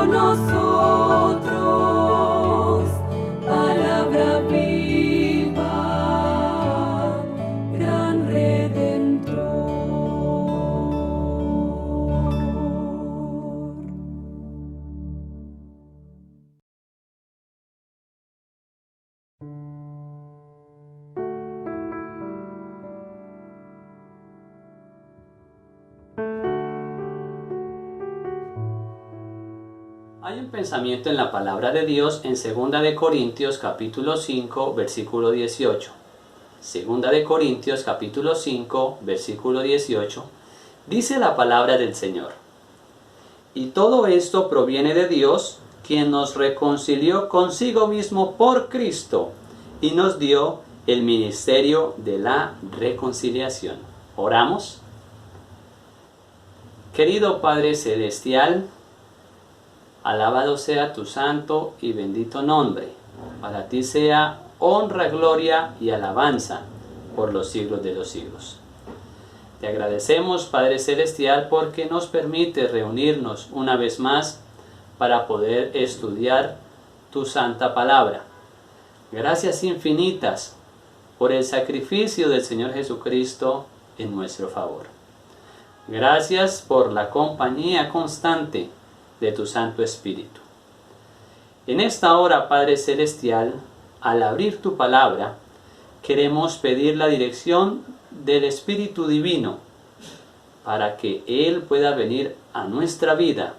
con nosotros, palabra viva, gran Redentor. Hay un pensamiento en la palabra de Dios en 2 de Corintios capítulo 5 versículo 18. 2 de Corintios capítulo 5 versículo 18 dice la palabra del Señor: y todo esto proviene de Dios, quien nos reconcilió consigo mismo por Cristo y nos dio el ministerio de la reconciliación. ¿Oramos? Querido Padre Celestial, alabado sea tu santo y bendito nombre. Para ti sea honra, gloria y alabanza por los siglos de los siglos. Te agradecemos, Padre Celestial, porque nos permite reunirnos una vez más para poder estudiar tu santa palabra. Gracias infinitas por el sacrificio del Señor Jesucristo en nuestro favor. Gracias por la compañía constante de tu Santo Espíritu. En esta hora, Padre Celestial, al abrir tu palabra, queremos pedir la dirección del Espíritu Divino para que Él pueda venir a nuestra vida,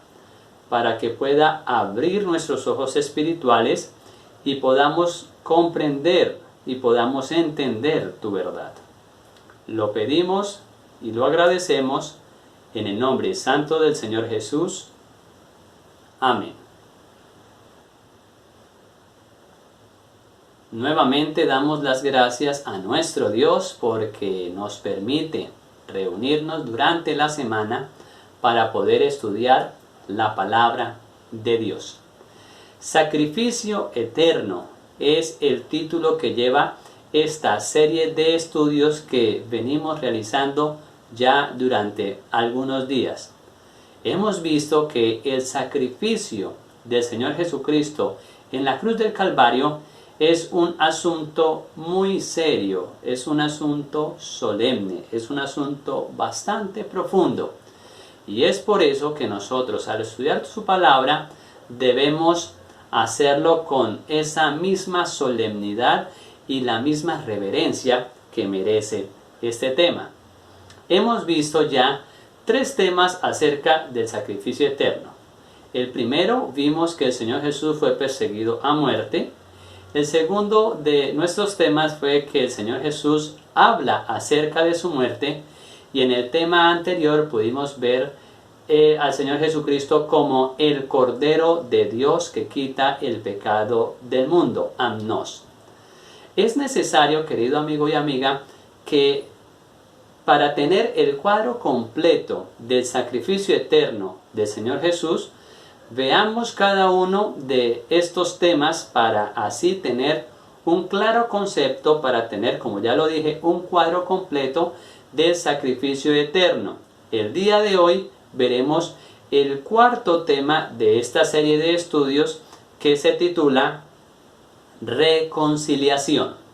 para que pueda abrir nuestros ojos espirituales y podamos comprender y podamos entender tu verdad. Lo pedimos y lo agradecemos en el nombre santo del Señor Jesús. Amén. Nuevamente damos las gracias a nuestro Dios porque nos permite reunirnos durante la semana para poder estudiar la palabra de Dios. Sacrificio eterno es el título que lleva esta serie de estudios que venimos realizando ya durante algunos días. Hemos visto que el sacrificio del Señor Jesucristo en la cruz del Calvario es un asunto muy serio, es un asunto solemne, es un asunto bastante profundo. Y es por eso que nosotros, al estudiar su palabra, debemos hacerlo con esa misma solemnidad y la misma reverencia que merece este tema. Hemos visto ya 3 temas acerca del sacrificio eterno. El primero, vimos que el Señor Jesús fue perseguido a muerte. El segundo de nuestros temas fue que el Señor Jesús habla acerca de su muerte. Y en el tema anterior pudimos ver al Señor Jesucristo como el Cordero de Dios que quita el pecado del mundo, amnos. Es necesario, querido amigo y amiga, que para tener el cuadro completo del sacrificio eterno del Señor Jesús, veamos cada uno de estos temas para así tener un claro concepto, para tener, como ya lo dije, un cuadro completo del sacrificio eterno. El día de hoy veremos el cuarto tema de esta serie de estudios que se titula Reconciliación.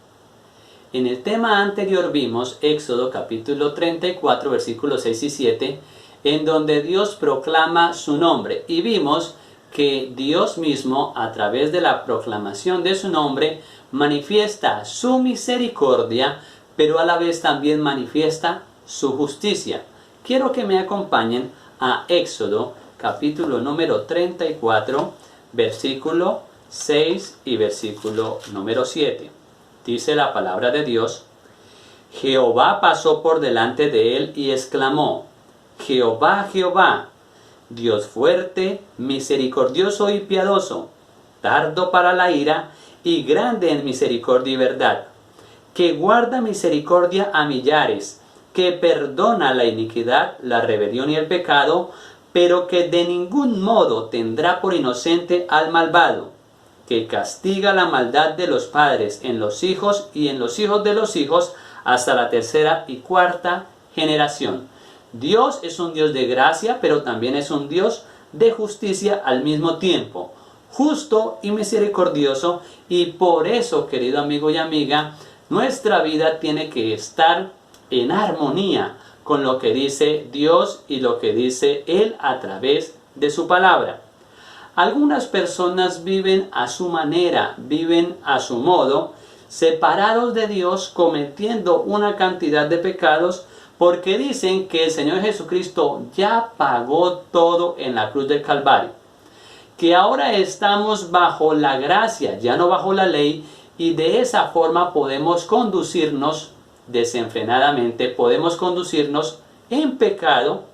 En el tema anterior vimos Éxodo capítulo 34 versículos 6 y 7, en donde Dios proclama su nombre, y vimos que Dios mismo, a través de la proclamación de su nombre, manifiesta su misericordia, pero a la vez también manifiesta su justicia. Quiero que me acompañen a Éxodo capítulo número 34, versículo 6 y versículo número 7. Dice la palabra de Dios: Jehová pasó por delante de él y exclamó: Jehová, Jehová, Dios fuerte, misericordioso y piadoso, tardo para la ira y grande en misericordia y verdad, que guarda misericordia a millares, que perdona la iniquidad, la rebelión y el pecado, pero que de ningún modo tendrá por inocente al malvado, que castiga la maldad de los padres en los hijos y en los hijos de los hijos hasta la 3ª y 4ª generación. Dios es un Dios de gracia, pero también es un Dios de justicia al mismo tiempo, justo y misericordioso. Y por eso, querido amigo y amiga, nuestra vida tiene que estar en armonía con lo que dice Dios y lo que dice Él a través de su palabra. Algunas personas viven a su manera, viven a su modo, separados de Dios, cometiendo una cantidad de pecados, porque dicen que el Señor Jesucristo ya pagó todo en la cruz del Calvario, que ahora estamos bajo la gracia, ya no bajo la ley, y de esa forma podemos conducirnos desenfrenadamente, podemos conducirnos en pecado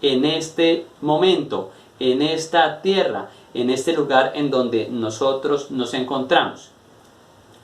en este momento, en esta tierra, en este lugar en donde nosotros nos encontramos.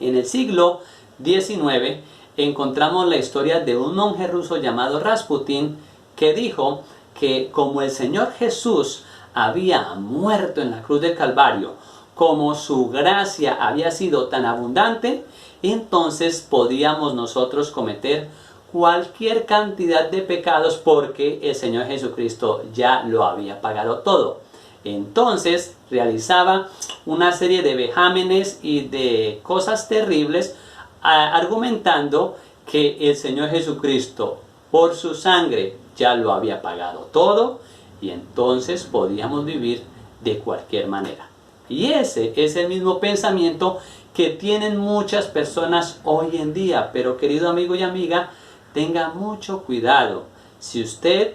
En el siglo XIX encontramos la historia de un monje ruso llamado Rasputín, que dijo que como el Señor Jesús había muerto en la cruz del Calvario, como su gracia había sido tan abundante, entonces podíamos nosotros cometer cualquier cantidad de pecados porque el Señor Jesucristo ya lo había pagado todo. Entonces realizaba una serie de vejámenes y de cosas terribles, argumentando que el Señor Jesucristo por su sangre ya lo había pagado todo y entonces podíamos vivir de cualquier manera. Y ese es el mismo pensamiento que tienen muchas personas hoy en día. Pero querido amigo y amiga, tenga mucho cuidado. Si usted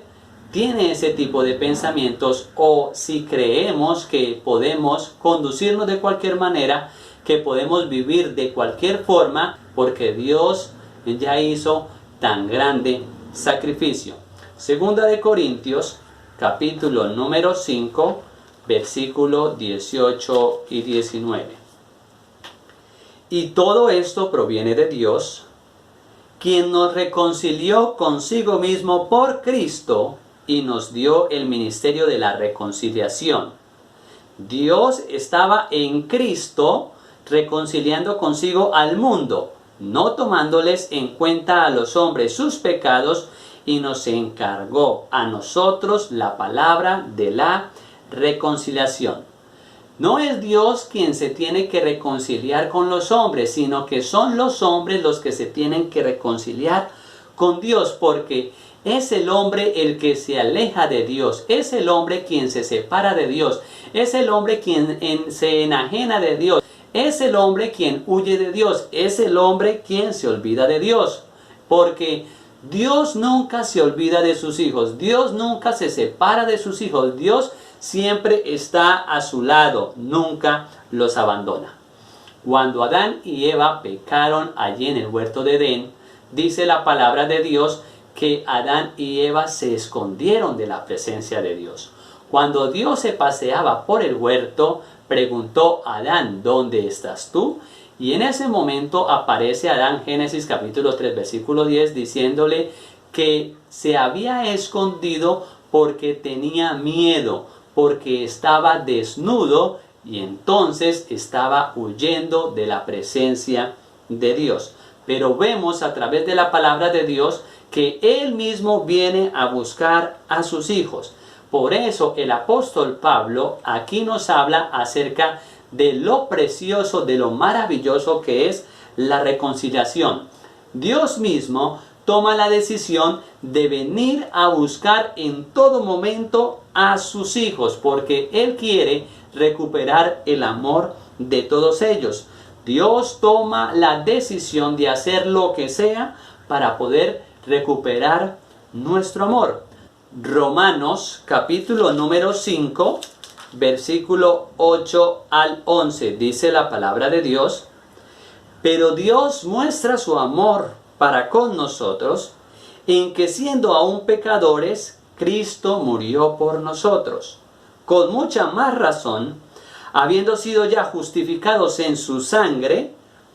tiene ese tipo de pensamientos, o si creemos que podemos conducirnos de cualquier manera, que podemos vivir de cualquier forma, porque Dios ya hizo tan grande sacrificio. Segunda de Corintios, capítulo número 5, versículo 18 y 19. Y todo esto proviene de Dios, quien nos reconcilió consigo mismo por Cristo y nos dio el ministerio de la reconciliación. Dios estaba en Cristo reconciliando consigo al mundo, no tomándoles en cuenta a los hombres sus pecados, y nos encargó a nosotros la palabra de la reconciliación. No es Dios quien se tiene que reconciliar con los hombres, sino que son los hombres los que se tienen que reconciliar con Dios, porque es el hombre el que se aleja de Dios, es el hombre quien se separa de Dios, es el hombre quien se enajena de Dios, es el hombre quien huye de Dios, es el hombre quien se olvida de Dios, porque Dios nunca se olvida de sus hijos, Dios nunca se separa de sus hijos, Dios siempre está a su lado, nunca los abandona. Cuando Adán y Eva pecaron allí en el huerto de Edén, dice la palabra de Dios que Adán y Eva se escondieron de la presencia de Dios. Cuando Dios se paseaba por el huerto, preguntó a Adán, ¿dónde estás tú? Y en ese momento aparece Adán, Génesis capítulo 3, versículo 10, diciéndole que se había escondido porque tenía miedo, porque estaba desnudo y entonces estaba huyendo de la presencia de Dios. Pero vemos a través de la palabra de Dios que Él mismo viene a buscar a sus hijos. Por eso el apóstol Pablo aquí nos habla acerca de lo precioso, de lo maravilloso que es la reconciliación. Dios mismo toma la decisión de venir a buscar en todo momento a sus hijos, porque Él quiere recuperar el amor de todos ellos. Dios toma la decisión de hacer lo que sea para poder recuperar nuestro amor. Romanos capítulo número 5, versículo 8 al 11, dice la palabra de Dios: pero Dios muestra su amor para con nosotros, en que siendo aún pecadores, Cristo murió por nosotros. Con mucha más razón, habiendo sido ya justificados en su sangre,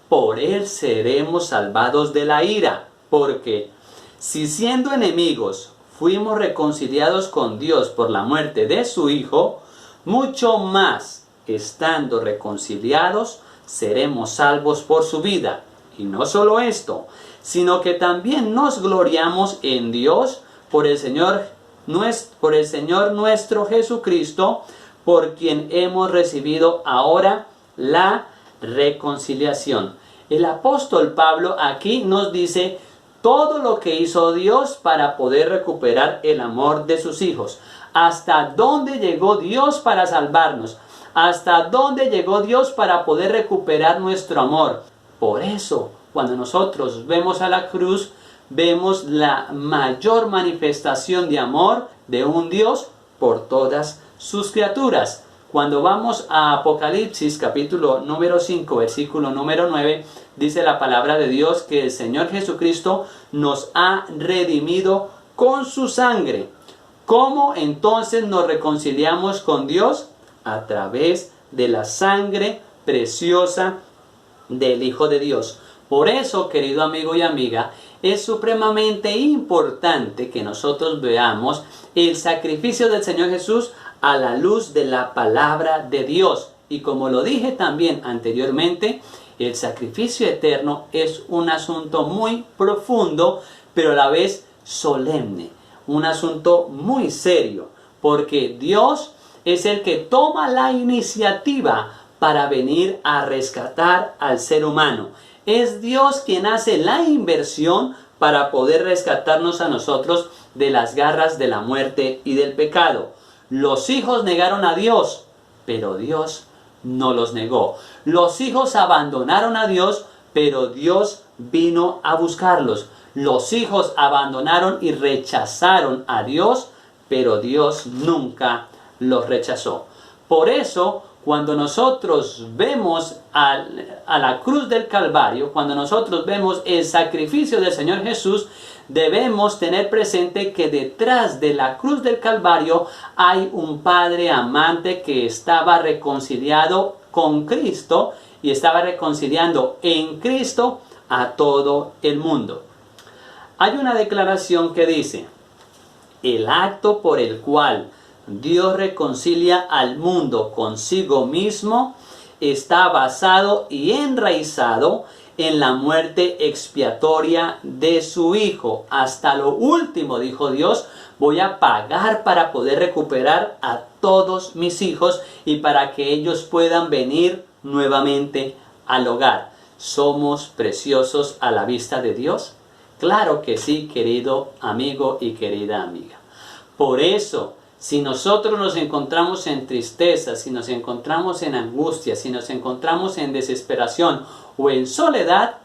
por Él seremos salvados de la ira. Porque si siendo enemigos fuimos reconciliados con Dios por la muerte de su Hijo, mucho más, estando reconciliados, seremos salvos por su vida. Y no solo esto, sino que también nos gloriamos en Dios por el Señor por el Señor nuestro Jesucristo, por quien hemos recibido ahora la reconciliación. El apóstol Pablo aquí nos dice todo lo que hizo Dios para poder recuperar el amor de sus hijos. Hasta dónde llegó Dios para salvarnos. Hasta dónde llegó Dios para poder recuperar nuestro amor. Por eso, cuando nosotros vemos a la cruz, vemos la mayor manifestación de amor de un Dios por todas sus criaturas. Cuando vamos a Apocalipsis capítulo número 5, versículo número 9, dice la palabra de Dios que el Señor Jesucristo nos ha redimido con su sangre. ¿Cómo entonces nos reconciliamos con Dios? A través de la sangre preciosa del Hijo de Dios. Por eso, querido amigo y amiga, es supremamente importante que nosotros veamos el sacrificio del Señor Jesús a la luz de la palabra de Dios. Y como lo dije también anteriormente, el sacrificio eterno es un asunto muy profundo, pero a la vez solemne. Un asunto muy serio, porque Dios es el que toma la iniciativa para venir a rescatar al ser humano. Es Dios quien hace la inversión para poder rescatarnos a nosotros de las garras de la muerte y del pecado. Los hijos negaron a Dios, pero Dios no los negó. Los hijos abandonaron a Dios, pero Dios vino a buscarlos. Los hijos abandonaron y rechazaron a Dios, pero Dios nunca los rechazó. Por eso, cuando nosotros vemos a la cruz del Calvario, cuando nosotros vemos el sacrificio del Señor Jesús, debemos tener presente que detrás de la cruz del Calvario hay un Padre amante que estaba reconciliado con Cristo y estaba reconciliando en Cristo a todo el mundo. Hay una declaración que dice: el acto por el cual Dios reconcilia al mundo consigo mismo está basado y enraizado en la muerte expiatoria de su Hijo. Hasta lo último, dijo Dios, voy a pagar para poder recuperar a todos mis hijos y para que ellos puedan venir nuevamente al hogar. ¿Somos preciosos a la vista de Dios? Claro que sí, querido amigo y querida amiga. Por eso, si nosotros nos encontramos en tristeza, si nos encontramos en angustia, si nos encontramos en desesperación o en soledad,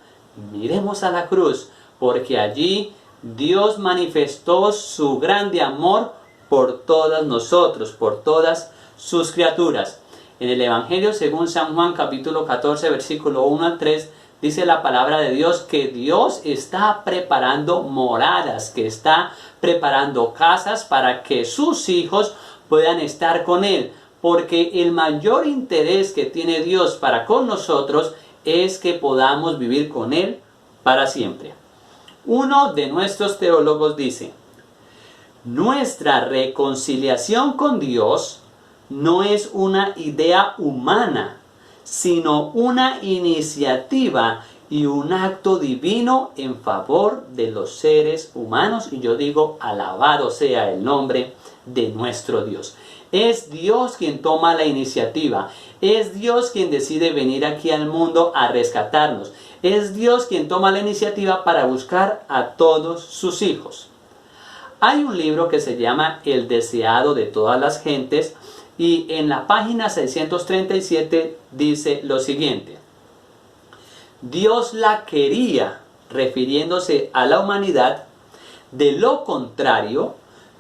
miremos a la cruz, porque allí Dios manifestó su grande amor por todas nosotros, por todas sus criaturas. En el Evangelio según San Juan capítulo 14 versículo 1 al 3 dice la palabra de Dios que Dios está preparando moradas, que está preparando casas para que sus hijos puedan estar con Él. Porque el mayor interés que tiene Dios para con nosotros es que podamos vivir con Él para siempre. Uno de nuestros teólogos dice: nuestra reconciliación con Dios no es una idea humana, sino una iniciativa y un acto divino en favor de los seres humanos. Y yo digo, alabado sea el nombre de nuestro Dios. Es Dios quien toma la iniciativa. Es Dios quien decide venir aquí al mundo a rescatarnos. Es Dios quien toma la iniciativa para buscar a todos sus hijos. Hay un libro que se llama El deseado de todas las gentes, y en la página 637 dice lo siguiente: Dios la quería, refiriéndose a la humanidad, de lo contrario,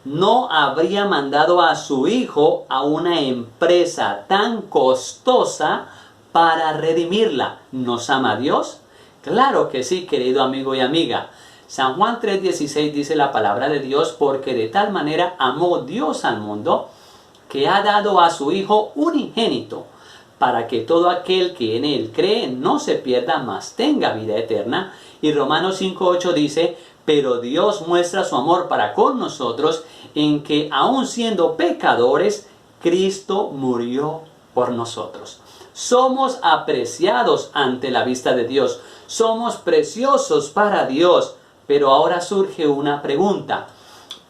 no habría mandado a su Hijo a una empresa tan costosa para redimirla. ¿Nos ama Dios? Claro que sí, querido amigo y amiga. San Juan 3:16 dice la palabra de Dios: porque de tal manera amó Dios al mundo, que ha dado a su Hijo unigénito, para que todo aquel que en Él cree no se pierda, mas tenga vida eterna. Y Romanos 5:8 dice: pero Dios muestra su amor para con nosotros, en que aun siendo pecadores, Cristo murió por nosotros. Somos apreciados ante la vista de Dios. Somos preciosos para Dios. Pero ahora surge una pregunta: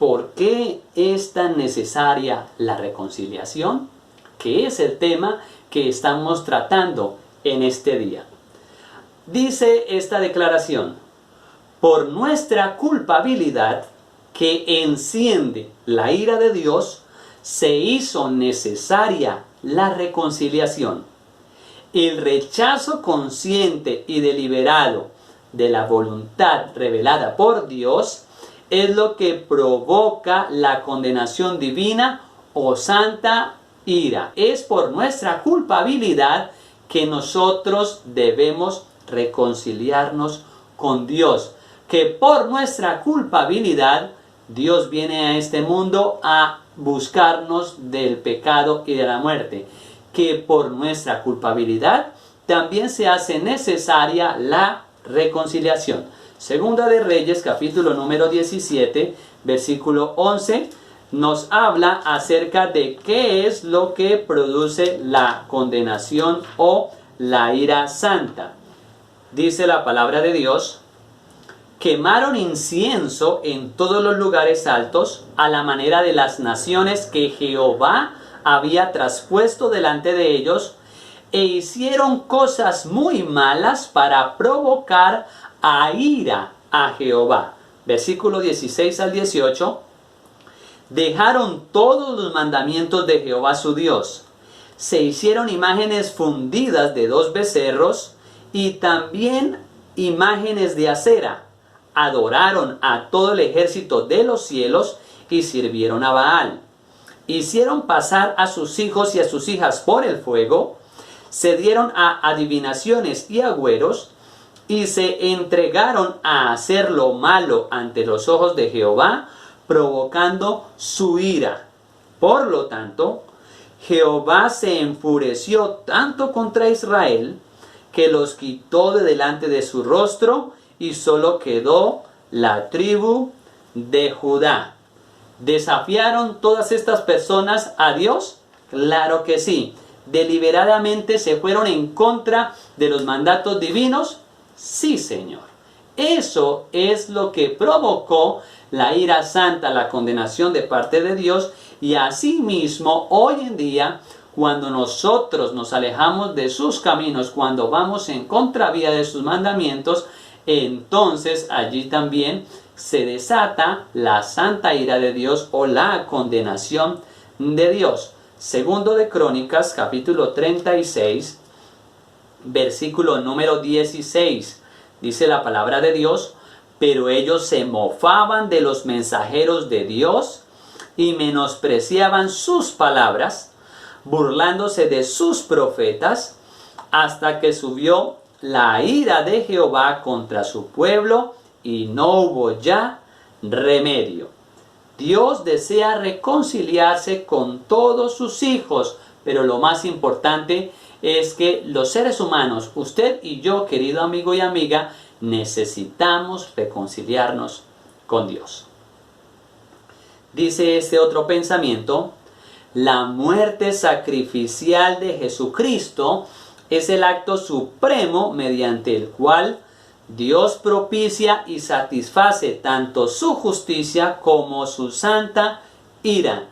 ¿por qué es tan necesaria la reconciliación? Que es el tema que estamos tratando en este día. Dice esta declaración: por nuestra culpabilidad, que enciende la ira de Dios, se hizo necesaria la reconciliación. El rechazo consciente y deliberado de la voluntad revelada por Dios es lo que provoca la condenación divina o santa ira. Es por nuestra culpabilidad que nosotros debemos reconciliarnos con Dios. Que por nuestra culpabilidad Dios viene a este mundo a buscarnos del pecado y de la muerte. Que por nuestra culpabilidad también se hace necesaria la reconciliación. Segunda de Reyes, capítulo número 17, versículo 11, nos habla acerca de qué es lo que produce la condenación o la ira santa. Dice la palabra de Dios: quemaron incienso en todos los lugares altos, a la manera de las naciones que Jehová había traspuesto delante de ellos, e hicieron cosas muy malas para provocar a ira a Jehová. Versículo 16 al 18. Dejaron todos los mandamientos de Jehová su Dios. Se hicieron imágenes fundidas de 2 becerros y también imágenes de acera. Adoraron a todo el ejército de los cielos y sirvieron a Baal. Hicieron pasar a sus hijos y a sus hijas por el fuego. Se dieron a adivinaciones y agüeros y se entregaron a hacer lo malo ante los ojos de Jehová, provocando su ira. Por lo tanto, Jehová se enfureció tanto contra Israel que los quitó de delante de su rostro y solo quedó la tribu de Judá. ¿Desafiaron todas estas personas a Dios? Claro que sí. ¿Deliberadamente se fueron en contra de los mandatos divinos? Sí, Señor. Eso es lo que provocó la ira santa, la condenación de parte de Dios. Y asimismo, hoy en día, cuando nosotros nos alejamos de sus caminos, cuando vamos en contravía de sus mandamientos, entonces allí también se desata la santa ira de Dios o la condenación de Dios. Segundo de Crónicas, capítulo 36, versículo número 16. Dice la palabra de Dios: pero ellos se mofaban de los mensajeros de Dios y menospreciaban sus palabras, burlándose de sus profetas, hasta que subió la ira de Jehová contra su pueblo y no hubo ya remedio. Dios desea reconciliarse con todos sus hijos, pero lo más importante es que los seres humanos, usted y yo, querido amigo y amiga, necesitamos reconciliarnos con Dios. Dice este otro pensamiento: la muerte sacrificial de Jesucristo es el acto supremo mediante el cual Dios propicia y satisface tanto su justicia como su santa ira.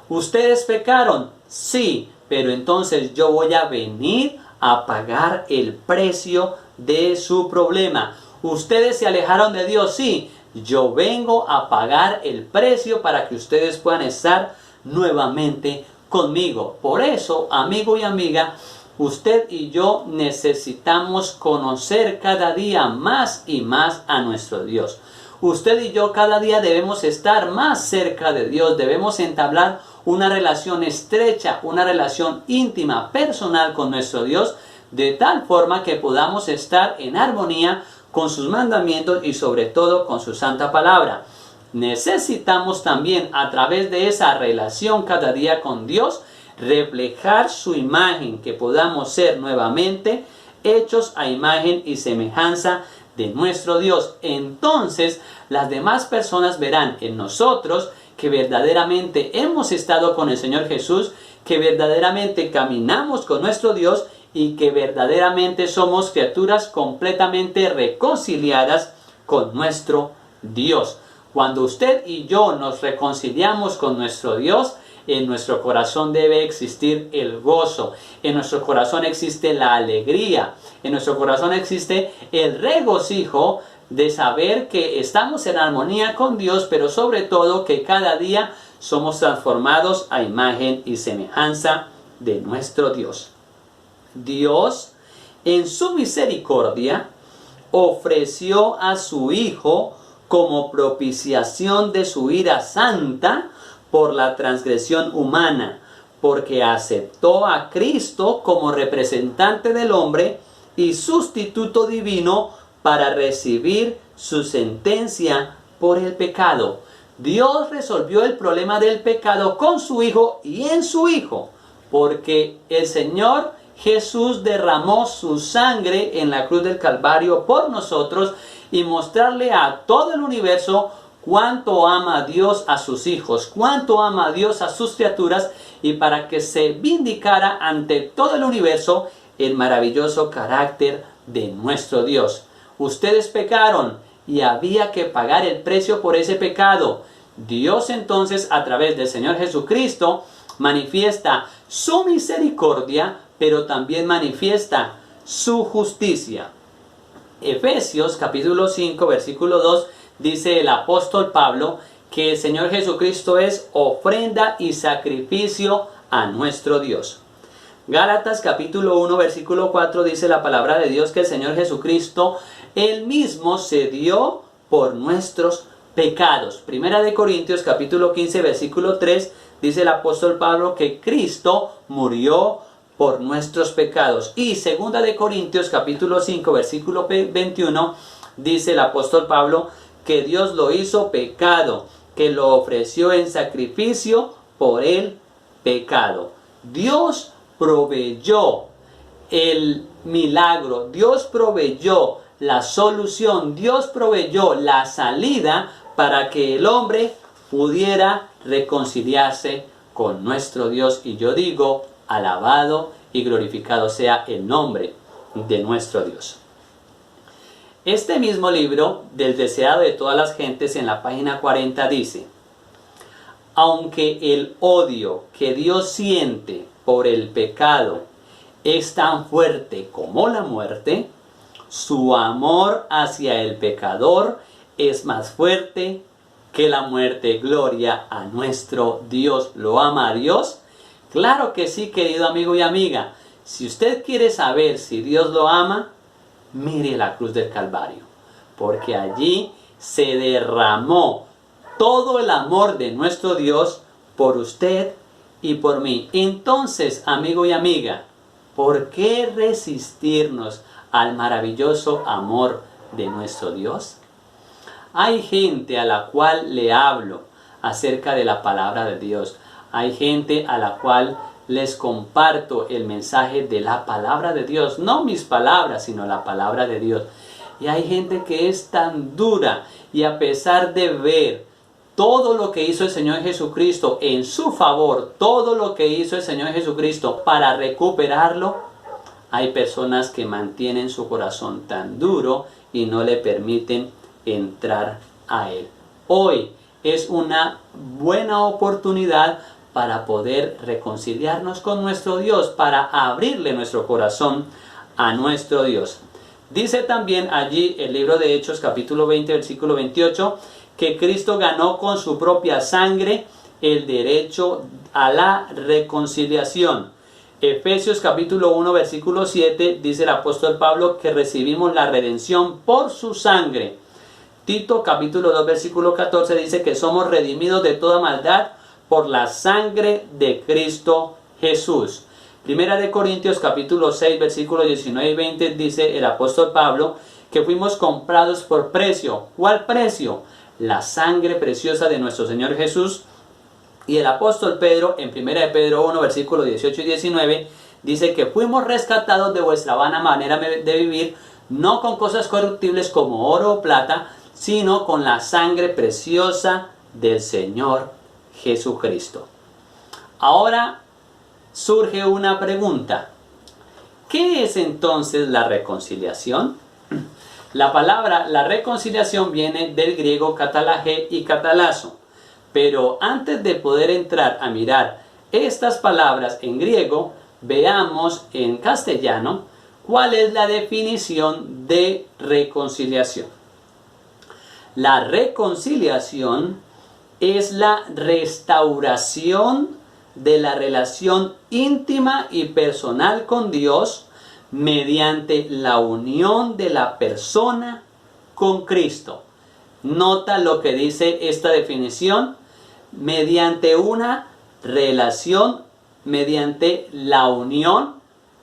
¿Ustedes pecaron? Sí, pero entonces yo voy a venir a pagar el precio de su problema. ¿Ustedes se alejaron de Dios? Sí, yo vengo a pagar el precio para que ustedes puedan estar nuevamente conmigo. Por eso, amigo y amiga, usted y yo necesitamos conocer cada día más y más a nuestro Dios. Usted y yo cada día debemos estar más cerca de Dios, debemos entablar una relación estrecha, una relación íntima, personal con nuestro Dios, de tal forma que podamos estar en armonía con sus mandamientos y sobre todo con su santa palabra. Necesitamos también, a través de esa relación cada día con Dios, reflejar su imagen, que podamos ser nuevamente hechos a imagen y semejanza de nuestro Dios. Entonces las demás personas verán en nosotros que verdaderamente hemos estado con el Señor Jesús, que verdaderamente caminamos con nuestro Dios y que verdaderamente somos criaturas completamente reconciliadas con nuestro Dios. Cuando usted y yo nos reconciliamos con nuestro Dios, en nuestro corazón debe existir el gozo, en nuestro corazón existe la alegría, en nuestro corazón existe el regocijo de saber que estamos en armonía con Dios, pero sobre todo que cada día somos transformados a imagen y semejanza de nuestro Dios. Dios, en su misericordia, ofreció a su Hijo como propiciación de su ira santa por la transgresión humana, porque aceptó a Cristo como representante del hombre y sustituto divino para recibir su sentencia por el pecado. Dios resolvió el problema del pecado con su Hijo y en su Hijo, porque el Señor Jesús derramó su sangre en la cruz del Calvario por nosotros y mostrarle a todo el universo cuánto ama Dios a sus hijos, cuánto ama Dios a sus criaturas, y para que se vindicara ante todo el universo el maravilloso carácter de nuestro Dios. Ustedes pecaron y había que pagar el precio por ese pecado. Dios entonces, a través del Señor Jesucristo, manifiesta su misericordia, pero también manifiesta su justicia. Efesios capítulo 5 versículo 2 dice el apóstol Pablo que el Señor Jesucristo es ofrenda y sacrificio a nuestro Dios. Gálatas capítulo 1 versículo 4 dice la palabra de Dios que el Señor Jesucristo él mismo se dio por nuestros pecados. Primera de Corintios capítulo 15 versículo 3 dice el apóstol Pablo que Cristo murió por nuestros pecados. Y segunda de Corintios capítulo 5 versículo 21 dice el apóstol Pablo que Dios lo hizo pecado, que lo ofreció en sacrificio por el pecado. Dios proveyó el milagro, Dios proveyó la solución, Dios proveyó la salida para que el hombre pudiera reconciliarse con nuestro Dios. Y yo digo, alabado y glorificado sea el nombre de nuestro Dios. Este mismo libro del deseado de todas las gentes en la página 40 dice: aunque el odio que Dios siente por el pecado es tan fuerte como la muerte, su amor hacia el pecador es más fuerte que la muerte. Gloria a nuestro Dios. ¿Lo ama a Dios? Claro que sí, querido amigo y amiga. Si usted quiere saber si Dios lo ama, mire la cruz del Calvario, porque allí se derramó todo el amor de nuestro Dios por usted y por mí. Entonces, amigo y amiga, ¿por qué resistirnos al maravilloso amor de nuestro Dios? Hay gente a la cual le hablo acerca de la palabra de Dios. Hay gente a la cual les comparto el mensaje de la palabra de Dios. No mis palabras, sino la palabra de Dios. Y hay gente que es tan dura y a pesar de ver todo lo que hizo el Señor Jesucristo en su favor, todo lo que hizo el Señor Jesucristo para recuperarlo, hay personas que mantienen su corazón tan duro y no le permiten entrar a Él. Hoy es una buena oportunidad para poder reconciliarnos con nuestro Dios, para abrirle nuestro corazón a nuestro Dios. Dice también allí el libro de Hechos capítulo 20 versículo 28 que Cristo ganó con su propia sangre el derecho a la reconciliación. Efesios capítulo 1 versículo 7 dice el apóstol Pablo que recibimos la redención por su sangre. Tito capítulo 2 versículo 14 dice que somos redimidos de toda maldad por la sangre de Cristo Jesús. Primera de Corintios capítulo 6 versículos 19 y 20 dice el apóstol Pablo que fuimos comprados por precio. ¿Cuál precio? La sangre preciosa de nuestro Señor Jesús. Y el apóstol Pedro en Primera de Pedro 1 versículos 18 y 19 dice que fuimos rescatados de vuestra vana manera de vivir, no con cosas corruptibles como oro o plata, sino con la sangre preciosa del Señor Jesucristo. Ahora surge una pregunta. ¿Qué es entonces la reconciliación? La reconciliación viene del griego katalage y katalazo. Pero antes de poder entrar a mirar estas palabras en griego, veamos en castellano cuál es la definición de reconciliación. La reconciliación es la restauración de la relación íntima y personal con Dios mediante la unión de la persona con Cristo. Nota lo que dice esta definición: mediante una relación, mediante la unión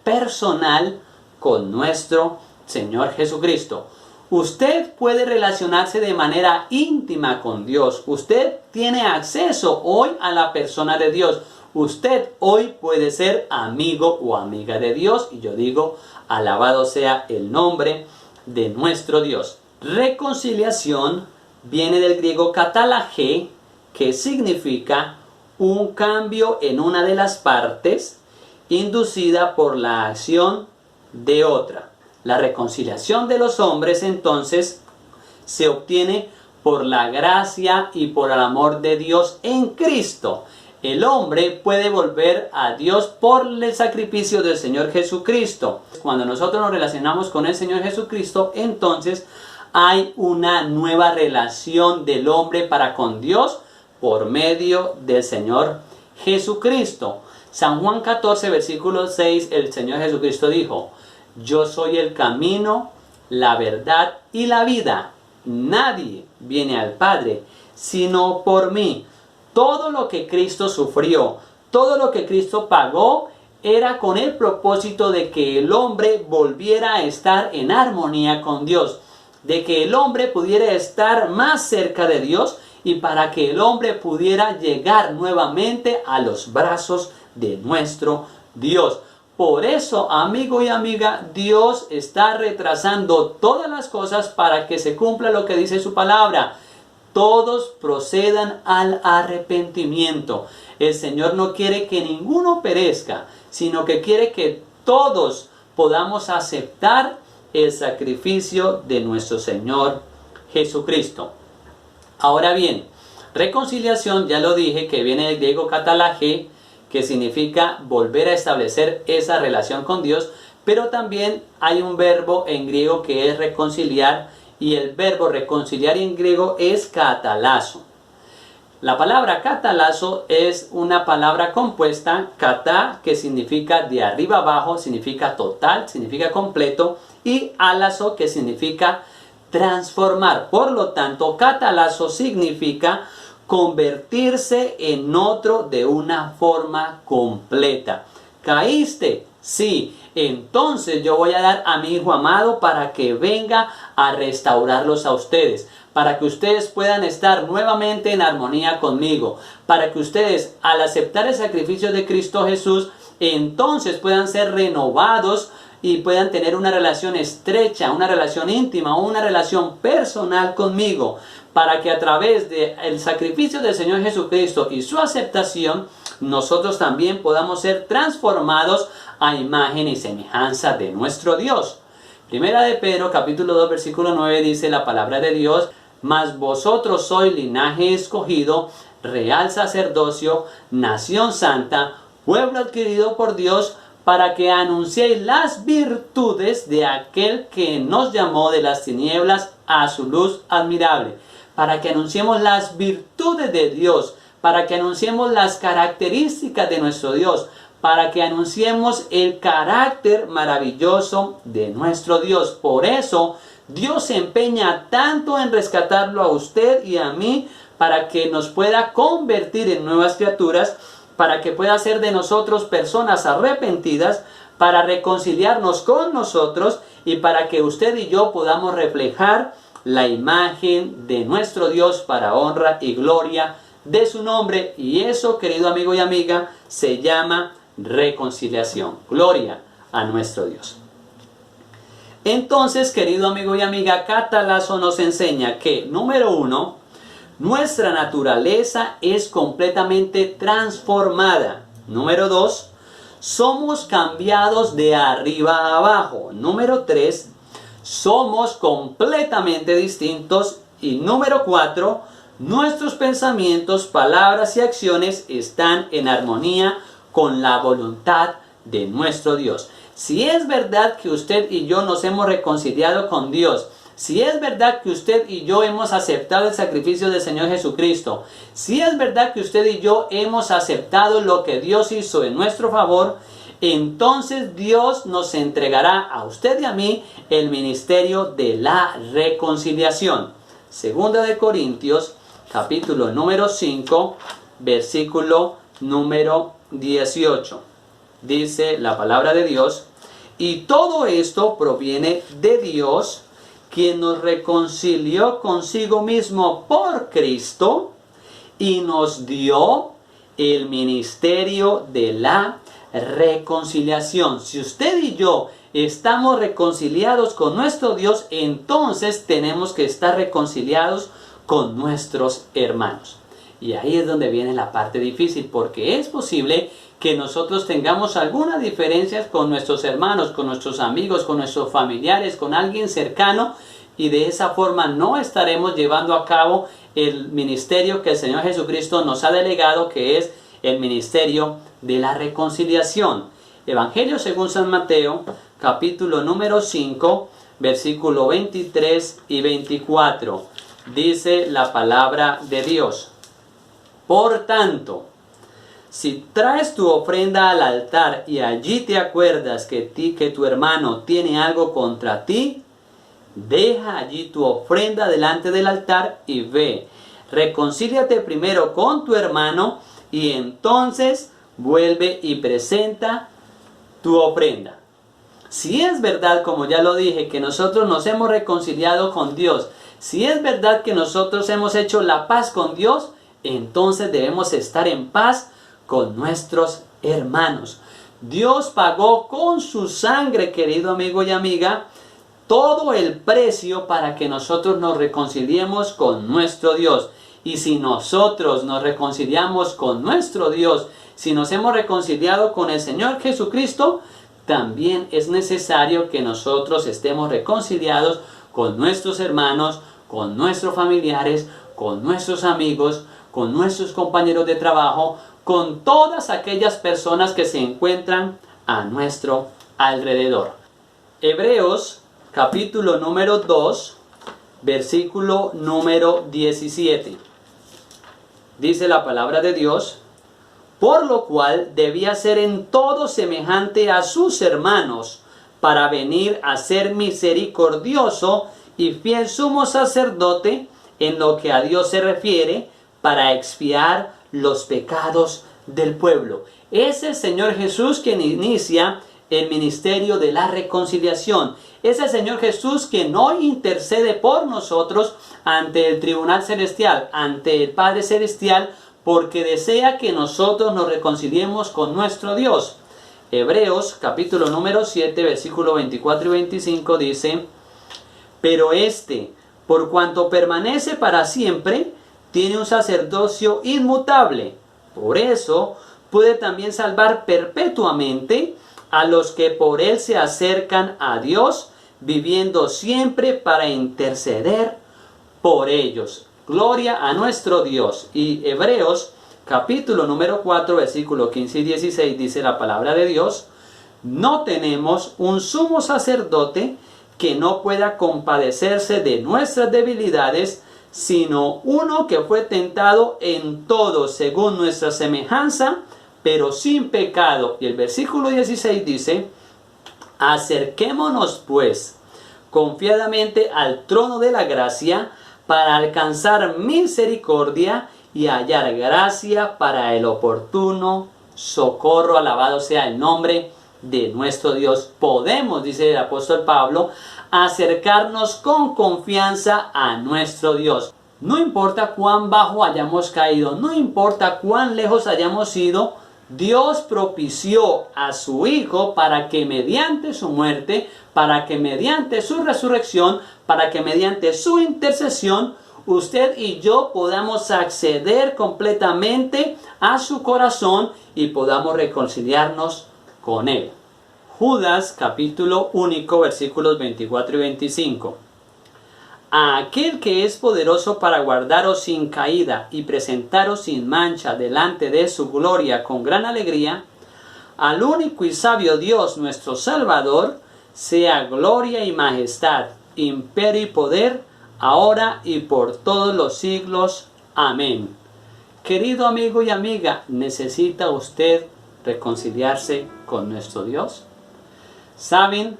personal con nuestro Señor Jesucristo. Usted puede relacionarse de manera íntima con Dios. Usted tiene acceso hoy a la persona de Dios. Usted hoy puede ser amigo o amiga de Dios. Y yo digo, alabado sea el nombre de nuestro Dios. Reconciliación viene del griego katalage, que significa un cambio en una de las partes inducida por la acción de otra. La reconciliación de los hombres entonces se obtiene por la gracia y por el amor de Dios en Cristo. El hombre puede volver a Dios por el sacrificio del Señor Jesucristo. Cuando nosotros nos relacionamos con el Señor Jesucristo, entonces hay una nueva relación del hombre para con Dios por medio del Señor Jesucristo. San Juan 14, versículo 6, el Señor Jesucristo dijo: yo soy el camino, la verdad y la vida. Nadie viene al Padre sino por mí. Todo lo que Cristo sufrió, todo lo que Cristo pagó, era con el propósito de que el hombre volviera a estar en armonía con Dios, de que el hombre pudiera estar más cerca de Dios y para que el hombre pudiera llegar nuevamente a los brazos de nuestro Dios. Por eso, amigo y amiga, Dios está retrasando todas las cosas para que se cumpla lo que dice su palabra. Todos procedan al arrepentimiento. El Señor no quiere que ninguno perezca, sino que quiere que todos podamos aceptar el sacrificio de nuestro Señor Jesucristo. Ahora bien, reconciliación, ya lo dije, que viene del griego katalage, que significa volver a establecer esa relación con Dios, pero también hay un verbo en griego que es reconciliar, y el verbo reconciliar en griego es katalazo. La palabra katalazo es una palabra compuesta, kata, que significa de arriba abajo, significa total, significa completo, y alazo, que significa transformar. Por lo tanto, katalazo significa convertirse en otro de una forma completa. ¿Caíste? Sí. Entonces yo voy a dar a mi Hijo amado para que venga a restaurarlos a ustedes, para que ustedes puedan estar nuevamente en armonía conmigo, para que ustedes, al aceptar el sacrificio de Cristo Jesús, entonces puedan ser renovados y puedan tener una relación estrecha, una relación íntima, una relación personal conmigo, para que a través del sacrificio del Señor Jesucristo y su aceptación, nosotros también podamos ser transformados a imagen y semejanza de nuestro Dios. Primera de Pedro, capítulo 2, versículo 9, dice la palabra de Dios: mas vosotros sois linaje escogido, real sacerdocio, nación santa, pueblo adquirido por Dios, para que anunciéis las virtudes de aquel que nos llamó de las tinieblas a su luz admirable. Para que anunciemos las virtudes de Dios, para que anunciemos las características de nuestro Dios, para que anunciemos el carácter maravilloso de nuestro Dios. Por eso Dios se empeña tanto en rescatarlo a usted y a mí, para que nos pueda convertir en nuevas criaturas, para que pueda hacer de nosotros personas arrepentidas, para reconciliarnos con nosotros y para que usted y yo podamos reflejar la imagen de nuestro Dios para honra y gloria de su nombre. Y eso, querido amigo y amiga, se llama reconciliación. Gloria a nuestro Dios. Entonces, querido amigo y amiga, katalazo nos enseña que, número 1, nuestra naturaleza es completamente transformada. Número 2, somos cambiados de arriba a abajo. Número 3, somos completamente distintos. Y número 4, nuestros pensamientos, palabras y acciones están en armonía con la voluntad de nuestro Dios. Si es verdad que usted y yo nos hemos reconciliado con Dios, si es verdad que usted y yo hemos aceptado el sacrificio del Señor Jesucristo, si es verdad que usted y yo hemos aceptado lo que Dios hizo en nuestro favor, entonces Dios nos entregará a usted y a mí el ministerio de la reconciliación. Segunda de Corintios, capítulo número 5, versículo número 18. Dice la palabra de Dios: y todo esto proviene de Dios, quien nos reconcilió consigo mismo por Cristo y nos dio el ministerio de la reconciliación. Si usted y yo estamos reconciliados con nuestro Dios, entonces tenemos que estar reconciliados con nuestros hermanos. Y ahí es donde viene la parte difícil, porque es posible que nosotros tengamos algunas diferencias con nuestros hermanos, con nuestros amigos, con nuestros familiares, con alguien cercano, y de esa forma no estaremos llevando a cabo el ministerio que el Señor Jesucristo nos ha delegado, que es el ministerio de la reconciliación. Evangelio según San Mateo, capítulo número 5, versículo 23 y 24. Dice la palabra de Dios: por tanto, si traes tu ofrenda al altar y allí te acuerdas que tu hermano tiene algo contra ti, deja allí tu ofrenda delante del altar y ve. Reconcíliate primero con tu hermano y entonces vuelve y presenta tu ofrenda. Si es verdad, como ya lo dije, que nosotros nos hemos reconciliado con Dios, si es verdad que nosotros hemos hecho la paz con Dios, entonces debemos estar en paz con nuestros hermanos. Dios pagó con su sangre, querido amigo y amiga, todo el precio para que nosotros nos reconciliemos con nuestro Dios. Y si nosotros nos reconciliamos con nuestro Dios, si nos hemos reconciliado con el Señor Jesucristo, también es necesario que nosotros estemos reconciliados con nuestros hermanos, con nuestros familiares, con nuestros amigos, con nuestros compañeros de trabajo, con todas aquellas personas que se encuentran a nuestro alrededor. Hebreos capítulo número 2, versículo número 17. Dice la palabra de Dios: por lo cual debía ser en todo semejante a sus hermanos, para venir a ser misericordioso y fiel sumo sacerdote en lo que a Dios se refiere, para expiar los pecados del pueblo. Es el Señor Jesús quien inicia el ministerio de la reconciliación. Es el Señor Jesús quien hoy intercede por nosotros ante el tribunal celestial, ante el Padre celestial, porque desea que nosotros nos reconciliemos con nuestro Dios. Hebreos capítulo número 7, versículo 24 y 25 dice: pero por cuanto permanece para siempre, tiene un sacerdocio inmutable. Por eso puede también salvar perpetuamente a los que por él se acercan a Dios, viviendo siempre para interceder por ellos. Gloria a nuestro Dios. Y Hebreos capítulo número 4, versículo 15 y 16 dice la palabra de Dios: no tenemos un sumo sacerdote que no pueda compadecerse de nuestras debilidades, sino uno que fue tentado en todo según nuestra semejanza, pero sin pecado. Y el versículo 16 dice: acerquémonos pues confiadamente al trono de la gracia, para alcanzar misericordia y hallar gracia para el oportuno socorro. Alabado sea el nombre de nuestro Dios. Podemos, dice el apóstol Pablo, acercarnos con confianza a nuestro Dios. No importa cuán bajo hayamos caído, no importa cuán lejos hayamos ido, Dios propició a su Hijo para que mediante su muerte, para que mediante su resurrección, para que mediante su intercesión, usted y yo podamos acceder completamente a su corazón y podamos reconciliarnos con Él. Judas capítulo único versículos 24 y 25. A aquel que es poderoso para guardaros sin caída y presentaros sin mancha delante de su gloria con gran alegría, al único y sabio Dios nuestro Salvador, sea gloria y majestad, imperio y poder, ahora y por todos los siglos. Amén. Querido amigo y amiga, ¿necesita usted reconciliarse con nuestro Dios? ¿Saben?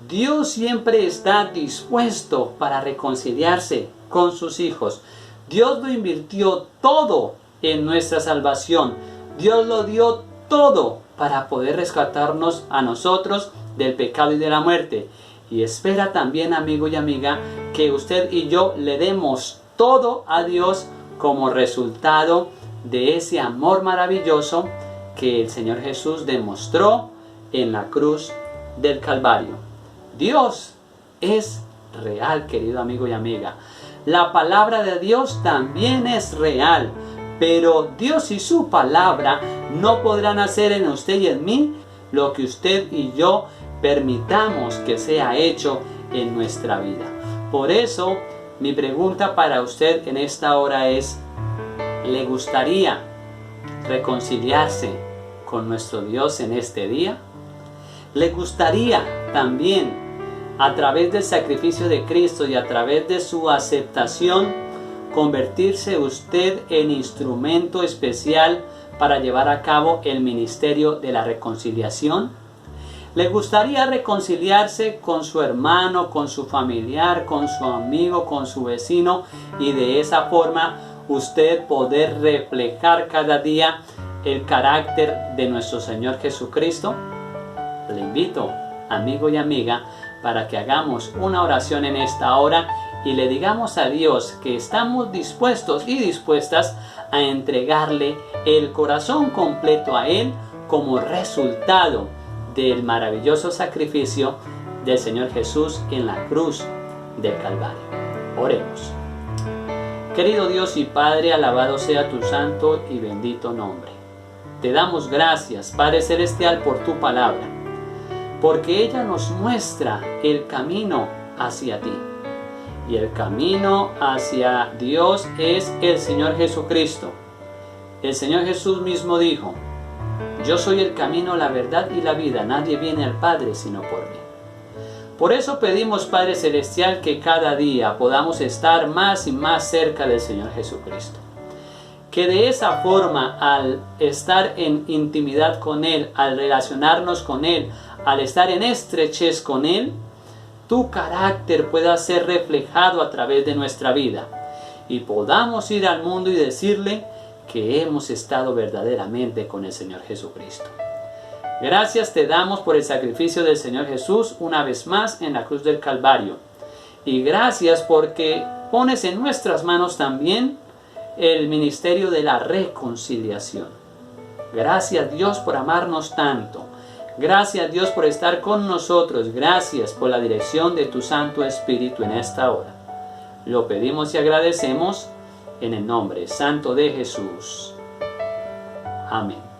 Dios siempre está dispuesto para reconciliarse con sus hijos. Dios lo invirtió todo en nuestra salvación. Dios lo dio todo para poder rescatarnos a nosotros del pecado y de la muerte. Y espera también, amigo y amiga, que usted y yo le demos todo a Dios como resultado de ese amor maravilloso que el Señor Jesús demostró en la cruz del Calvario. Dios es real, querido amigo y amiga. La palabra de Dios también es real, pero Dios y su palabra no podrán hacer en usted y en mí lo que usted y yo permitamos que sea hecho en nuestra vida. Por eso, mi pregunta para usted en esta hora es: ¿le gustaría reconciliarse con nuestro Dios en este día? ¿Le gustaría también, a través del sacrificio de Cristo y a través de su aceptación, convertirse usted en instrumento especial para llevar a cabo el ministerio de la reconciliación? ¿Le gustaría reconciliarse con su hermano, con su familiar, con su amigo, con su vecino, y de esa forma usted poder reflejar cada día el carácter de nuestro Señor Jesucristo? Le invito, amigo y amiga, para que hagamos una oración en esta hora y le digamos a Dios que estamos dispuestos y dispuestas a entregarle el corazón completo a Él como resultado del maravilloso sacrificio del Señor Jesús en la cruz del Calvario. Oremos. Querido Dios y Padre, alabado sea tu santo y bendito nombre. Te damos gracias, Padre Celestial, por tu palabra, porque ella nos muestra el camino hacia ti. Y el camino hacia Dios es el Señor Jesucristo. El Señor Jesús mismo dijo: yo soy el camino, la verdad y la vida. Nadie viene al Padre sino por mí. Por eso pedimos, Padre Celestial, que cada día podamos estar más y más cerca del Señor Jesucristo. Que de esa forma, al estar en intimidad con Él, al relacionarnos con Él, al estar en estrechez con Él, tu carácter pueda ser reflejado a través de nuestra vida y podamos ir al mundo y decirle que hemos estado verdaderamente con el Señor Jesucristo. Gracias te damos por el sacrificio del Señor Jesús una vez más en la cruz del Calvario. Y gracias porque pones en nuestras manos también el ministerio de la reconciliación. Gracias, Dios, por amarnos tanto. Gracias, Dios, por estar con nosotros. Gracias por la dirección de tu Santo Espíritu en esta hora. Lo pedimos y agradecemos en el nombre santo de Jesús. Amén.